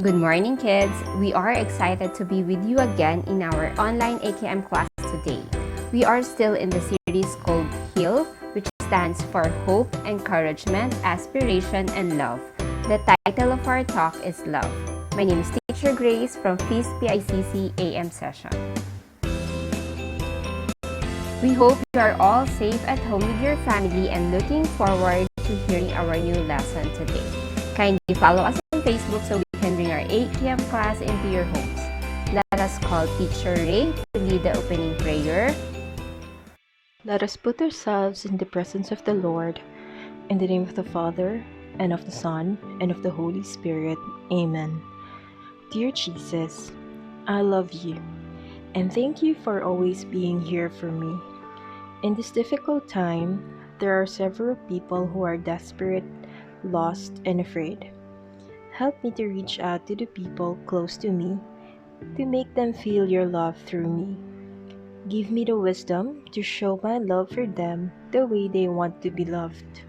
Good morning, kids! We are excited to be with you again in our online AKM class today. We are still in the series called H.E.A.L, which stands for Hope, Encouragement, Aspiration, and Love. The title of our talk is Love. My name is Teacher Grace from Feast PICC AM session. We hope you are all safe at home with your family and looking forward to hearing our new lesson today. Kindly follow us on Facebook so we can bring our 8 p.m. class into your homes. Let us call Teacher Ray to lead the opening prayer. Let us put ourselves in the presence of the Lord. In the name of the Father, and of the Son, and of the Holy Spirit. Amen. Dear Jesus, I love you, and thank you for always being here for me. In this difficult time, there are several people who are desperate, lost, and afraid. Help me to reach out to the people close to me, to make them feel your love through me. Give me the wisdom to show my love for them the way they want to be loved.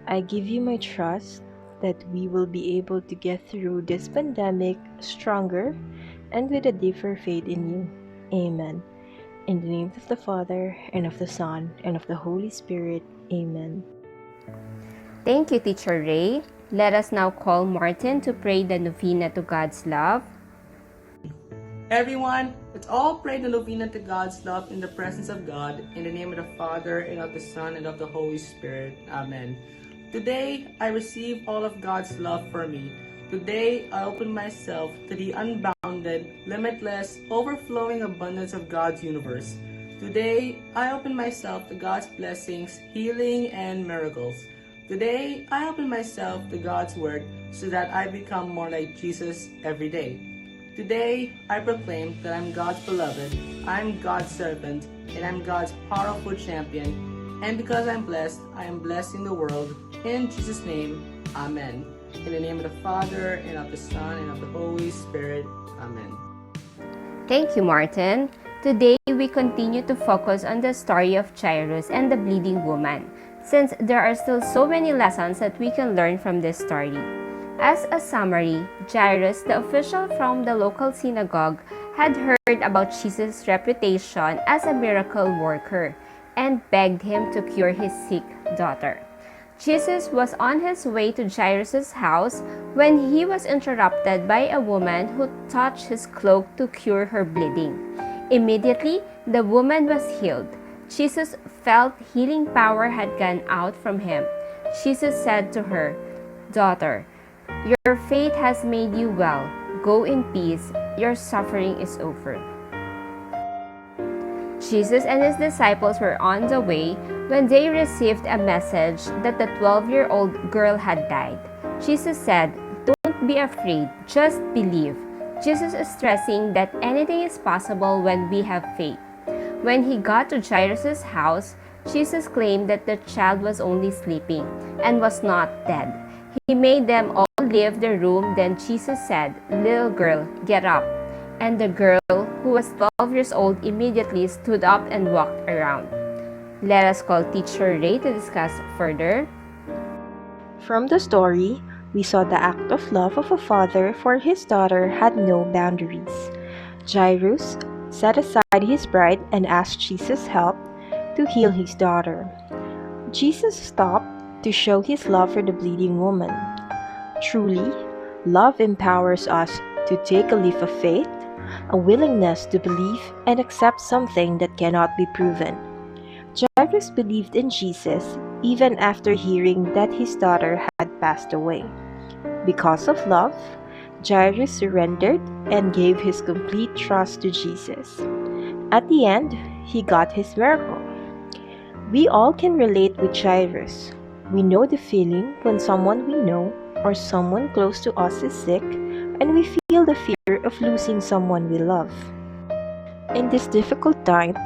I give you my trust that we will be able to get through this pandemic stronger and with a deeper faith in you. Amen. In the name of the Father, and of the Son, and of the Holy Spirit. Amen. Thank you, Teacher Ray. Let us now call Martin to pray the novena to God's love. Everyone, let's all pray the novena to God's love in the presence of God, in the name of the Father, and of the Son, and of the Holy Spirit. Amen. Today, I receive all of God's love for me. Today, I open myself to the unbounded, limitless, overflowing abundance of God's universe. Today, I open myself to God's blessings, healing, and miracles. Today, I open myself to God's Word so that I become more like Jesus every day. Today, I proclaim that I'm God's beloved, I'm God's servant, and I'm God's powerful champion. And because I'm blessed, I am blessing the world. In Jesus' name, Amen. In the name of the Father, and of the Son, and of the Holy Spirit. Amen. Thank you, Martin. Today, we continue to focus on the story of Jairus and the bleeding woman, since there are still so many lessons that we can learn from this story. As a summary, Jairus, the official from the local synagogue, had heard about Jesus' reputation as a miracle worker and begged him to cure his sick daughter. Jesus was on his way to Jairus' house when he was interrupted by a woman who touched his cloak to cure her bleeding. Immediately, the woman was healed. Jesus felt healing power had gone out from him. Jesus said to her, "Daughter, your faith has made you well. Go in peace. Your suffering is over." Jesus and his disciples were on the way when they received a message that the 12-year-old girl had died. Jesus said, "Don't be afraid, just believe." Jesus is stressing that anything is possible when we have faith. When he got to Jairus' house, Jesus claimed that the child was only sleeping and was not dead. He made them all leave the room. Then Jesus said, "Little girl, get up." And the girl, who was 12 years old, immediately stood up and walked around. Let us call Teacher Ray to discuss further. From the story, we saw the act of love of a father for his daughter had no boundaries. Jairus set aside his pride and asked Jesus' help to heal his daughter. Jesus stopped to show his love for the bleeding woman. Truly, love empowers us to take a leap of faith, a willingness to believe and accept something that cannot be proven. Jairus believed in Jesus even after hearing that his daughter had passed away. Because of love, Jairus surrendered and gave his complete trust to Jesus. At the end, he got his miracle. We all can relate with Jairus. We know the feeling when someone we know or someone close to us is sick, and we feel the fear of losing someone we love. In this difficult time,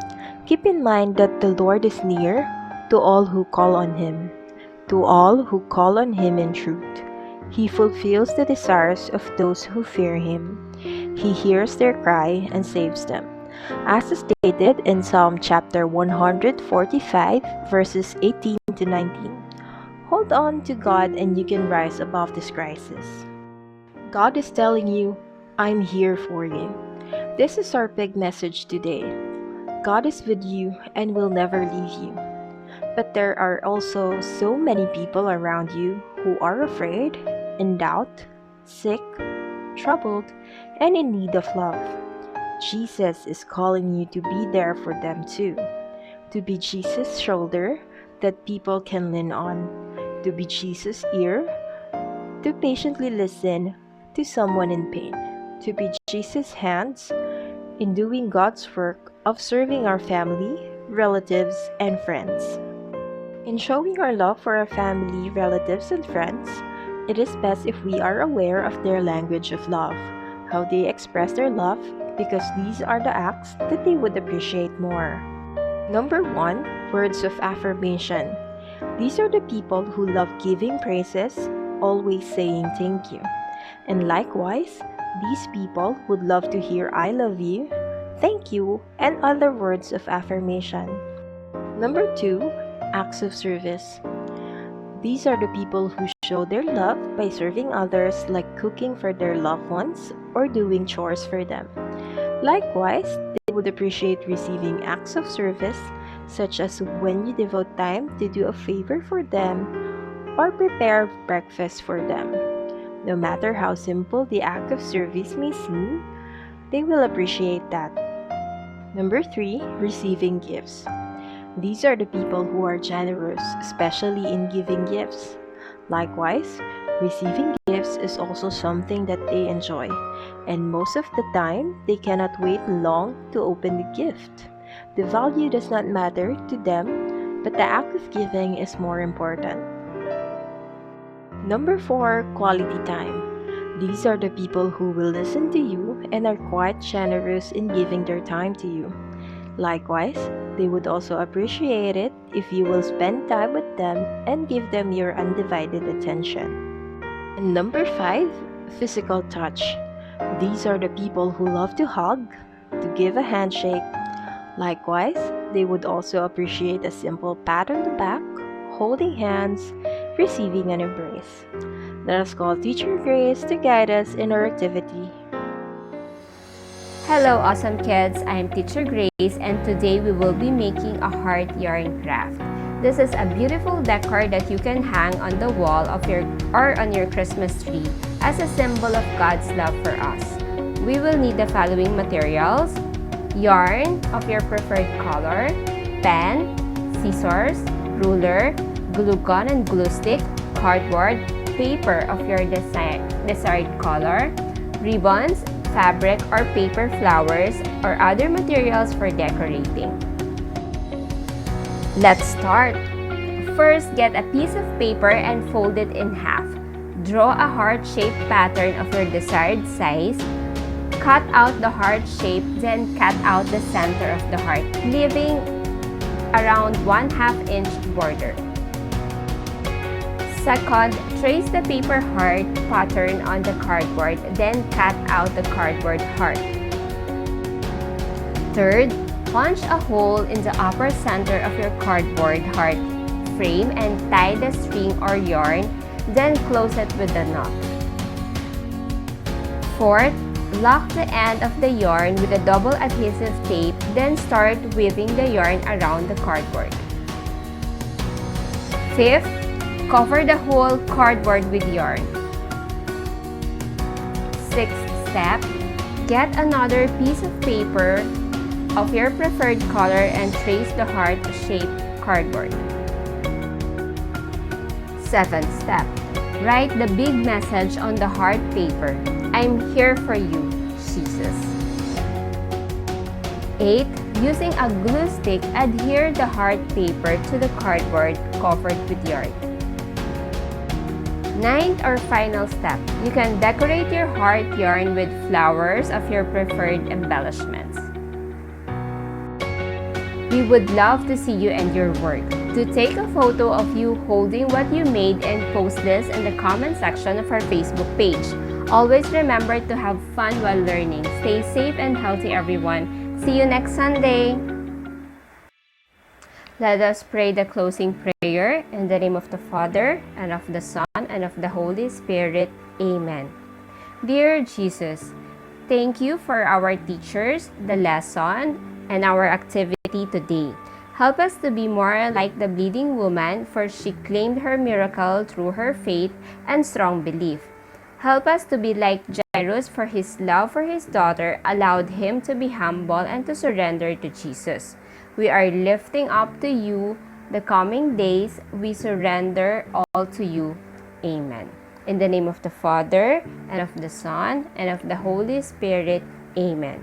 keep in mind that the Lord is near to all who call on Him, to all who call on Him in truth. He fulfills the desires of those who fear Him. He hears their cry and saves them. As stated in Psalm chapter 145, verses 18 to 19. Hold on to God and you can rise above this crisis. God is telling you, I'm here for you. This is our big message today. God is with you and will never leave you. But there are also so many people around you who are afraid, in doubt, sick, troubled, and in need of love. Jesus is calling you to be there for them too. To be Jesus' shoulder that people can lean on. To be Jesus' ear. To patiently listen to someone in pain. To be Jesus' hands in doing God's work of serving our family, relatives, and friends. In showing our love for our family, relatives, and friends, it is best if we are aware of their language of love, how they express their love, because these are the acts that they would appreciate more. Number 1, words of affirmation. These are the people who love giving praises, always saying thank you. And likewise, these people would love to hear I love you, thank you, and other words of affirmation. Number 2, acts of service. These are the people who show their love by serving others, like cooking for their loved ones or doing chores for them. Likewise, they would appreciate receiving acts of service, such as when you devote time to do a favor for them or prepare breakfast for them. No matter how simple the act of service may seem, they will appreciate that. Number 3, receiving gifts. These are the people who are generous, especially in giving gifts. Likewise, receiving gifts is also something that they enjoy, and most of the time, they cannot wait long to open the gift. The value does not matter to them, but the act of giving is more important. Number 4, quality time. These are the people who will listen to you and are quite generous in giving their time to you. Likewise, they would also appreciate it if you will spend time with them and give them your undivided attention. And number 5, physical touch. These are the people who love to hug, to give a handshake. Likewise, they would also appreciate a simple pat on the back, holding hands, receiving an embrace. Let us call Teacher Grace to guide us in our activity. Hello, awesome kids! I'm Teacher Grace, and today we will be making a heart yarn craft. This is a beautiful decor that you can hang on the wall of your or on your Christmas tree as a symbol of God's love for us. We will need the following materials: yarn of your preferred color, pen, scissors, ruler, glue gun and glue stick, cardboard, paper of your desired color, ribbons, fabric or paper flowers, or other materials for decorating. Let's start! First, get a piece of paper and fold it in half. Draw a heart-shaped pattern of your desired size. Cut out the heart shape, then cut out the center of the heart, leaving around 1/2 inch border. Second, trace the paper heart pattern on the cardboard, then cut out the cardboard heart. Third, punch a hole in the upper center of your cardboard heart frame and tie the string or yarn, then close it with a knot. Fourth, lock the end of the yarn with a double adhesive tape, then start weaving the yarn around the cardboard. Fifth, cover the whole cardboard with yarn. Sixth step, get another piece of paper of your preferred color and trace the heart-shaped cardboard. Seventh step, write the big message on the heart paper. I'm here for you, Jesus. 8. Using a glue stick, adhere the heart paper to the cardboard covered with yarn. 9th or final step, you can decorate your heart yarn with flowers of your preferred embellishments. We would love to see you and your work. To take a photo of you holding what you made and post this in the comment section of our Facebook page. Always remember to have fun while learning. Stay safe and healthy, everyone. See you next Sunday. Let us pray the closing prayer in the name of the Father, and of the Son, and of the Holy Spirit. Amen. Dear Jesus, thank you for our teachers, the lesson, and our activity today. Help us to be more like the bleeding woman, for she claimed her miracle through her faith and strong belief. Help us to be like Jairus, for his love for his daughter allowed him to be humble and to surrender to Jesus. We are lifting up to you the coming days. We surrender all to you. Amen. In the name of the Father, and of the Son, and of the Holy Spirit. Amen.